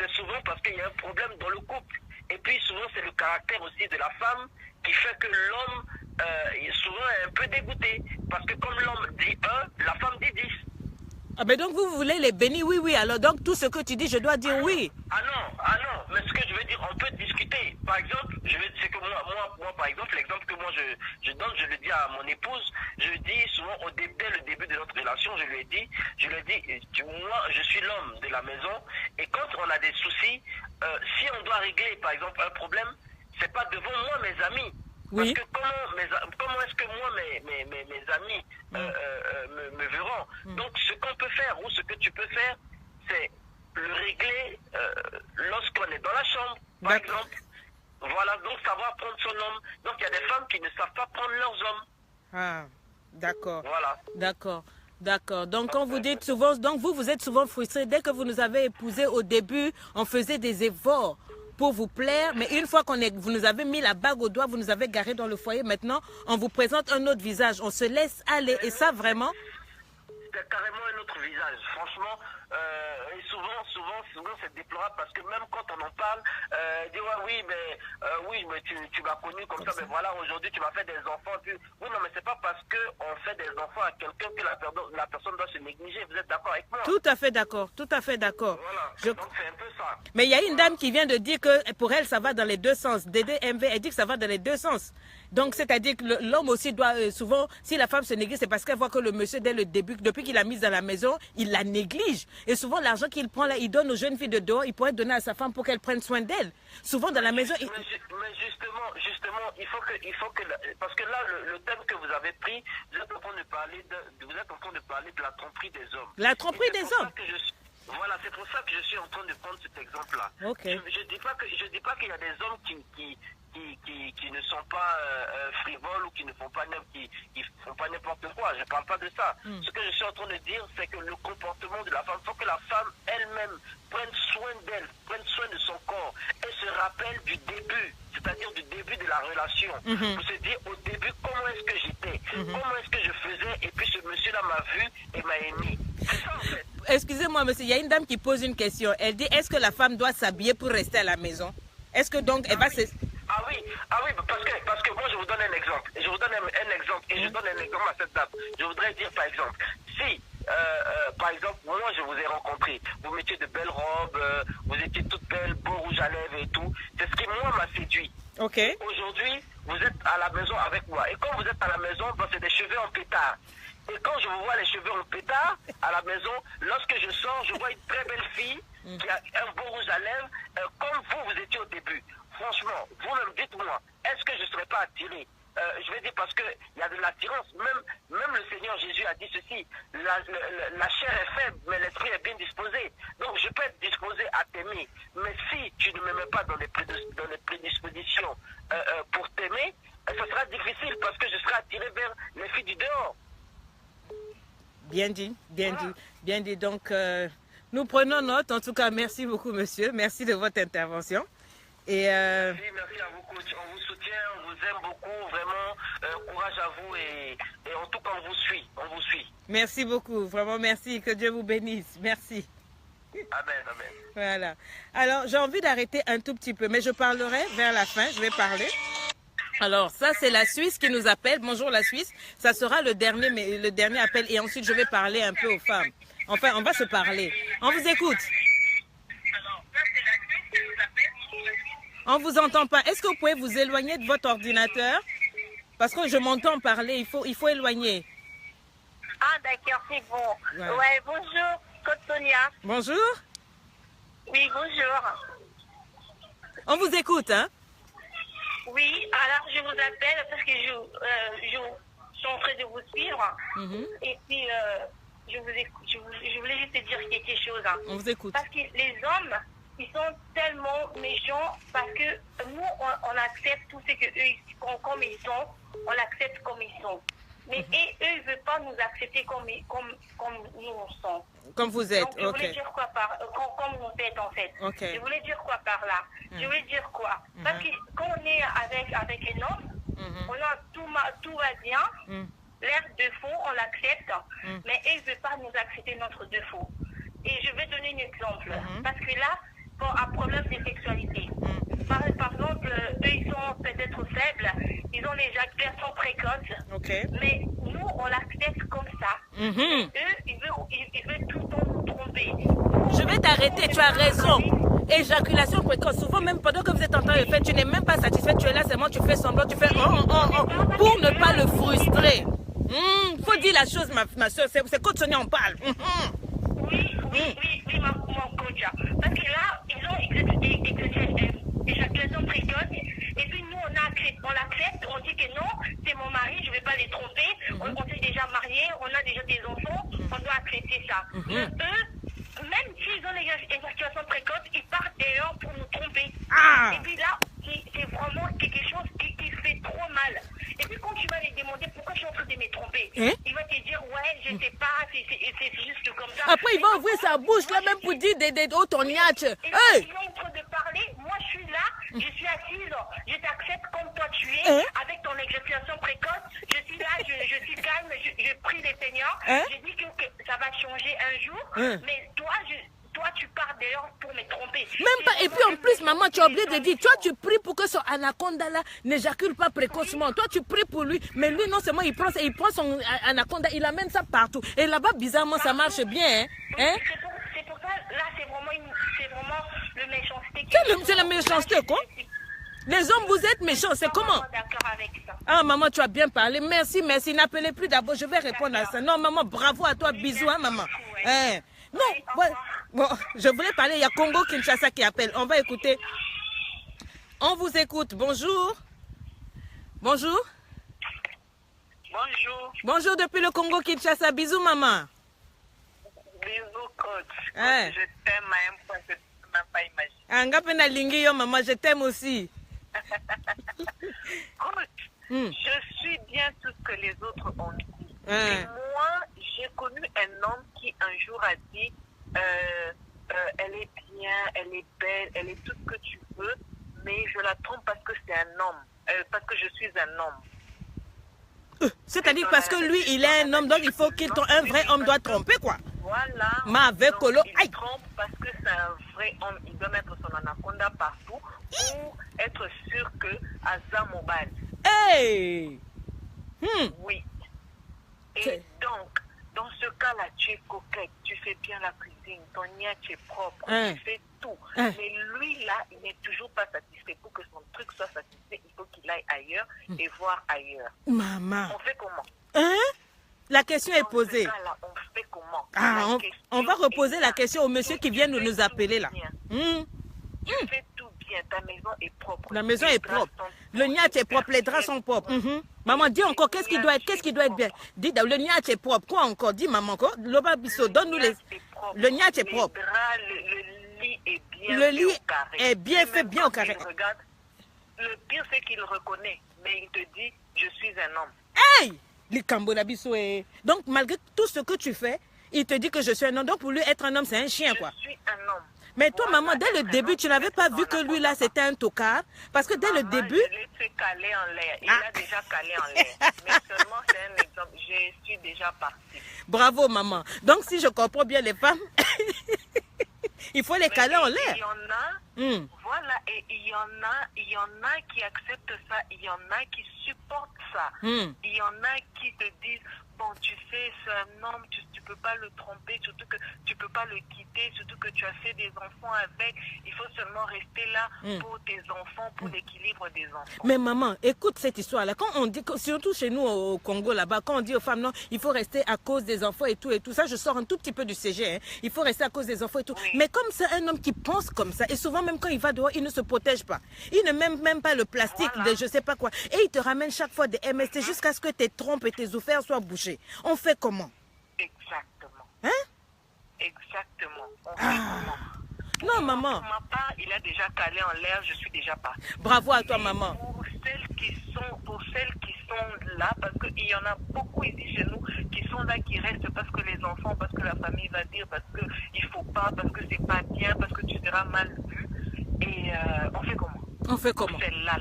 C'est souvent parce qu'il y a un problème dans le couple. Et puis souvent c'est le caractère aussi de la femme qui fait que l'homme souvent est un peu dégoûté. Parce que comme l'homme dit 1, la femme dit 10. Ah ben donc vous voulez les bénir, oui, oui. Alors donc tout ce que tu dis, je dois dire oui. Ah non, mais ce que je veux dire, on peut discuter. Par exemple, c'est que moi par exemple, l'exemple que moi je donne, je le dis à mon épouse, je dis souvent dès le début de notre relation, je lui ai dit, moi je suis l'homme de la maison, et quand on a des soucis, si on doit régler par exemple un problème, c'est pas devant moi mes amis. Oui. Parce que comment est-ce que moi, mes amis me verront? Donc, ce qu'on peut faire, ou ce que tu peux faire, c'est le régler lorsqu'on est dans la chambre, par exemple. Voilà, donc savoir prendre son homme. Donc, il y a des femmes qui ne savent pas prendre leurs hommes. Ah, d'accord. Voilà. D'accord. Donc, quand vous dites souvent, donc vous êtes souvent frustré. Dès que vous nous avez épousés au début, on faisait des efforts pour vous plaire, mais une fois vous nous avez mis la bague au doigt, vous nous avez garé dans le foyer, maintenant, on vous présente un autre visage, on se laisse aller, et ça vraiment... carrément un autre visage. Franchement, et souvent c'est déplorable parce que même quand on en parle, dit ouais, oui, mais tu m'as connu comme ça, mais voilà, aujourd'hui tu m'as fait des enfants. Puis, oui, non, mais c'est pas parce qu'on fait des enfants à quelqu'un que la personne doit se négliger. Vous êtes d'accord avec moi? Tout à fait d'accord, tout à fait d'accord. Voilà, donc c'est un peu ça. Mais il y a une dame qui vient de dire que pour elle, ça va dans les deux sens. DDMV, elle dit que ça va dans les deux sens. Donc, c'est-à-dire que l'homme aussi doit souvent, si la femme se néglige, c'est parce qu'elle voit que le monsieur, dès le début, depuis qu'il l'a mise dans la maison, il la néglige. Et souvent, l'argent qu'il prend là, il donne aux jeunes filles de dehors, il pourrait donner à sa femme pour qu'elle prenne soin d'elle. Souvent, dans la maison... Mais justement, il faut que parce que là, le thème que vous avez pris, vous êtes en train de parler de la tromperie des hommes. La tromperie des hommes. Voilà, c'est pour ça que je suis en train de prendre cet exemple-là. Okay. Je dis pas qu'il y a des hommes qui ne sont pas frivoles ou qui ne font pas n'importe quoi. Je ne parle pas de ça. Ce que je suis en train de dire, c'est que le comportement de la femme, il faut que la femme elle-même prenne soin d'elle, prenne soin de son corps et se rappelle du début, c'est-à-dire du début de la relation. Pour se dire au début comment est-ce que j'étais, comment est-ce que je faisais, et puis ce monsieur-là m'a vu et m'a aimé. C'est ça en fait. Excusez-moi, monsieur, il y a une dame qui pose une question. Elle dit, est-ce que la femme doit s'habiller pour rester à la maison? Est-ce que donc elle va se... Ah oui, parce que moi je vous donne un exemple. Je vous donne un exemple et je donne un exemple à cette dame. Je voudrais dire par exemple, si par exemple moi je vous ai rencontré, vous mettiez de belles robes, vous étiez toute belle, beau rouge à lèvres et tout, c'est ce qui moi m'a séduit. Ok. Aujourd'hui, vous êtes à la maison avec moi et quand vous êtes à la maison, c'est des cheveux en pétard. Et quand je vous vois les cheveux en pétard à la maison, lorsque je sors, je vois une très belle fille qui a un beau rouge à lèvres, comme vous étiez au début. Franchement, vous-même dites-moi, est-ce que je ne serais pas attiré? Je vais dire parce qu'il y a de l'attirance. Même le Seigneur Jésus a dit ceci, la chair est faible, mais l'esprit est bien disposé. Donc je peux être disposé à t'aimer. Mais si tu ne m'aimes pas dans les prédispositions pour t'aimer, ce sera difficile parce que je serai attiré vers les filles du dehors. Bien dit, bien dit, bien dit. Donc, nous prenons note. En tout cas, merci beaucoup, monsieur. Merci de votre intervention. Et merci à vous, coach. On vous soutient, on vous aime beaucoup. Vraiment, courage à vous et en tout cas, on vous suit. Merci beaucoup. Vraiment, merci. Que Dieu vous bénisse. Merci. Amen, amen. Voilà. Alors, j'ai envie d'arrêter un tout petit peu, mais je parlerai vers la fin. Je vais parler. Alors, ça, c'est la Suisse qui nous appelle. Bonjour, la Suisse. Ça sera le dernier appel. Et ensuite, je vais parler un peu aux femmes. Enfin, on va se parler. On vous écoute. Alors, ça, c'est la Suisse qui nous appelle. On ne vous entend pas. Est-ce que vous pouvez vous éloigner de votre ordinateur? Parce que je m'entends parler. Il faut éloigner. Ah, d'accord, c'est bon. Voilà. Ouais, bonjour, Côte Sonia. Bonjour. Oui, bonjour. On vous écoute, hein? Oui, alors je vous appelle parce que je suis en train de vous suivre. Et puis, je voulais juste te dire quelque chose. On vous écoute. Parce que les hommes, ils sont tellement méchants parce que nous, on accepte tout ce qu'eux, comme ils sont, on l'accepte comme ils sont. Mais eux, ils ne veulent pas nous accepter comme nous sommes. Comme vous êtes, donc, je voulais dire quoi comme vous êtes en fait. Okay. Je voulais dire quoi par là? Je voulais dire quoi? Parce que quand on est avec un homme, on a tout va bien, leur défaut, on l'accepte, mais eux, ils ne veulent pas nous accepter notre défaut. Et je vais donner un exemple. Parce que là, pour un problème de sexualité, par exemple, eux, ils sont peut-être faibles, ils ont l'éjaculation précoce, mais nous, on l'accepte comme ça. Eux, ils veulent tout le temps nous tromper. Je vais t'arrêter, tu as raison. Éjaculation précoce, souvent même pendant que vous êtes en train de faire, tu n'es même pas satisfait, tu es là seulement, tu fais semblant, tu fais pour ne pas le frustrer. Faut dire la chose, ma soeur, c'est quand Sonia en parle. Oui, mon coach. Parce que là, ils ont éjaculation précoce. Et puis nous, on l'accepte, on dit que non, c'est mon mari, je ne vais pas les tromper. On s'est déjà mariés, on a déjà des enfants, on doit accepter ça. Mais eux, même s'ils ont l'éjaculation précoce, ils partent dehors pour nous tromper. Et puis là, c'est vraiment quelque chose qui fait trop mal. Et puis quand tu vas les demander pourquoi je suis en train de me tromper, il va te dire ouais, je sais pas, c'est juste comme ça. Après, il va ouvrir sa bouche là même pour dire des ton niache. Ils sont en train de parler, moi je suis là, Je suis assise, je t'accepte comme toi tu es, Hein? avec ton éjaculation précoce. Je suis là, je suis calme, je prie le Seigneur. Hein? Je dis que ça va changer un jour, Hein? mais toi, tu pars dehors pour me tromper. Même pas. Et puis en plus, maman, tu as oublié de dire, toi, tu pries pour que son anaconda là n'éjacule pas précocement. Toi, tu pries pour lui, mais lui, non seulement il prend son anaconda, il amène ça partout. Et là-bas, bizarrement, ça marche bien. Hein? C'est pour ça, là, c'est vraiment le méchanceté. C'est la méchanceté, quoi. Les hommes, vous êtes méchants, c'est comment? D'accord avec ça. Ah, maman, tu as bien parlé. Merci, merci. N'appelez plus d'abord, je vais répondre à ça. Non, maman, bravo à toi, bisous, hein, maman. Hein? Non, ouais. Bon, je voulais parler, il y a Congo Kinshasa qui appelle. On va écouter. On vous écoute. Bonjour. Bonjour. Bonjour. Bonjour depuis le Congo Kinshasa. Bisous, maman. Bisous, coach. Hein? Je t'aime à un point que tu ne peux même pas imaginer. Angapena lingi yo, maman, je t'aime aussi. Coach, je suis bien tout ce que les autres ont dit. Hein? Et moi, j'ai connu un homme qui un jour a dit elle est bien, elle est belle, elle est tout ce que tu veux, mais je la trompe parce que c'est un homme, parce que je suis un homme. C'est-à-dire parce que lui, il est un homme, donc il faut un vrai homme doit tromper, quoi. Voilà. Ma avec Donc, Colo, il aïe. trompe parce que c'est un vrai homme. Il doit mettre son anaconda partout pour être sûr que Aza Mobile. Hey! Oui. Et C'est- donc, dans ce cas-là, tu es coquette, tu fais bien la cuisine, ton niaque est propre, Hein. tu fais tout. Hein. Mais lui, là, il n'est toujours pas satisfait. Pour que son truc soit satisfait, il faut qu'il aille ailleurs et voir ailleurs. Maman. On fait comment? Hein? La question est Dans ce posée. cas-là, on fait comment? Ah, La on va question reposer est la là. question au monsieur Donc, qui tu vient de fais nous tout appeler là. bien. Hum. Tu fais tout bien, ta maison est propre. La maison Les est draps propre. sont Le niaque est propre, les draps sont propres. Maman, dis encore, qu'est-ce qui doit être bien? Dis, le niaque est propre. Quoi encore? Dis, maman, quoi? Loba Bisso, donne-nous les... Le niaque est propre. Les draps, le lit est bien Le fait lit au carré. est bien Et fait, même bien quand au carré. il regarde, le pire, c'est qu'il reconnaît, mais il te dit, je suis un homme. Hey! Les Cambola Bisso est... Donc, malgré tout ce que tu fais, il te dit que je suis un homme. Donc, pour lui, être un homme, c'est un chien, quoi. Je suis un homme. Mais toi, Voilà, maman, dès le être un début, homme, tu n'avais c'est pas son vu que lui, là, anaconda. c'était un tocard. Parce que dès le Maman, début... Je l'ai fait caler en l'air. Il a déjà calé en l'air. Mais seulement, c'est un exemple. Je suis déjà partie. Bravo, maman. Donc, si je comprends bien les femmes, il faut les caler en Il l'air. y en a, voilà, et il y en a qui acceptent ça, il y en a qui supportent ça. Il y en a qui te disent, bon, tu sais, c'est un homme, tu peux pas le tromper, surtout que tu peux pas le quitter, surtout que tu as fait des enfants avec. Il faut seulement rester là pour tes enfants, pour l'équilibre des enfants. Mais maman, écoute cette histoire-là. Quand on dit, surtout chez nous au Congo là-bas, quand on dit aux femmes non, il faut rester à cause des enfants et tout ça, je sors un tout petit peu du CG. Hein. Il faut rester à cause des enfants et tout. Oui. Mais comme c'est un homme qui pense comme ça, et souvent même quand il va dehors, il ne se protège pas. Il ne met même pas le plastique, Voilà. de je sais pas quoi. Et il te ramène chaque fois des MST jusqu'à ce que tes trompes et tes ovaires soient bouchés. On fait comment? Exactement. Hein? Exactement. On fait comment? Non, maman. Pour ma part, il a déjà calé en l'air, je suis déjà partie. Bravo à toi, maman. Pour celles qui sont là, parce qu'il y en a beaucoup ici chez nous qui sont là, qui restent parce que les enfants, parce que la famille va dire, parce qu'il ne faut pas, parce que c'est pas bien, parce que tu seras mal vu. Et on fait comment? On fait comment? Celle-là,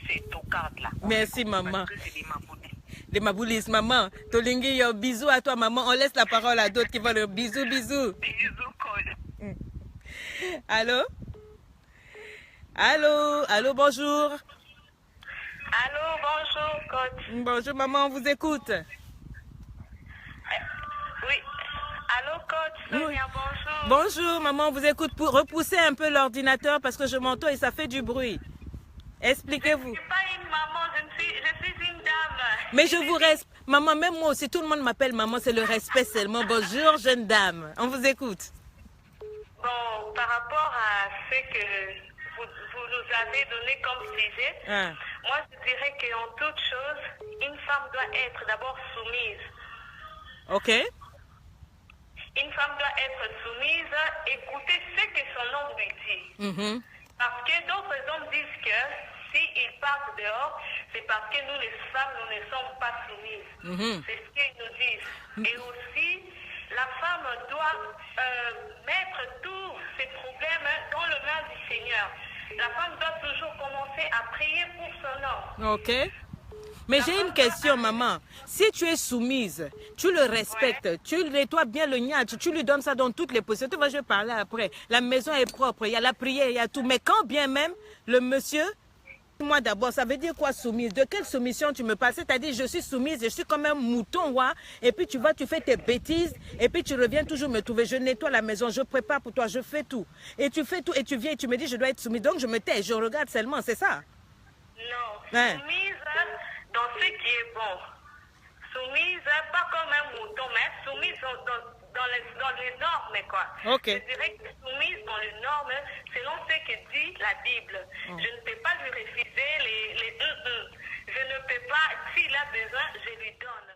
c'est tocard là. Merci, maman. Parce que c'est des maboulis. Les maboulis, maman. Tolingi, yo, bisous à toi, maman. On laisse la parole à d'autres qui vont le bisous, bisous. Bisous, coach. Allô? Allô? Allô, bonjour. Allô, bonjour, coach. Bonjour, maman, on vous écoute. Oui. Allô, coach. Sonia, bonjour. Bonjour, maman, on vous écoute. Pour repousser un peu l'ordinateur parce que je m'entends et ça fait du bruit. Expliquez-vous. Je ne suis pas une maman, je suis une dame. Mais je vous respecte. Maman, même moi aussi, tout le monde m'appelle maman, c'est le respect seulement. Bonjour, jeune dame. On vous écoute. Bon, par rapport à ce que vous nous avez donné comme sujet, Ah. moi je dirais qu'en toute chose, une femme doit être d'abord soumise. OK? Une femme doit être soumise, écouter ce que son homme lui dit. Mhm. Parce que d'autres hommes disent que s'ils partent dehors, c'est parce que nous les femmes, nous ne sommes pas soumises. C'est ce qu'ils nous disent. Et aussi, la femme doit mettre tous ses problèmes dans le main du Seigneur. La femme doit toujours commencer à prier pour son homme. Ok. Mais j'ai une question, maman. Si tu es soumise, tu le respectes, tu nettoies bien le gnat, tu lui donnes ça dans toutes les positions. Tu vois, je vais parler après. La maison est propre, il y a la prière, il y a tout. Mais quand bien même, le monsieur, moi d'abord, ça veut dire quoi soumise? De quelle soumission tu me parles? C'est-à-dire, je suis soumise, je suis comme un mouton, ouais, et puis tu vas, tu fais tes bêtises, et puis tu reviens toujours me trouver. Je nettoie la maison, je prépare pour toi, je fais tout. Et tu fais tout, et tu viens, et tu me dis, je dois être soumise. Donc je me tais, je regarde seulement, c'est ça? Non, Hein? soumise dans ce qui est bon. Soumise, pas comme un mouton, mais soumise dans les normes, quoi. Ok. Je dirais que soumise dans les normes, selon ce que dit la Bible. Je ne peux pas lui refuser les Je ne peux pas, s'il a besoin, je lui donne.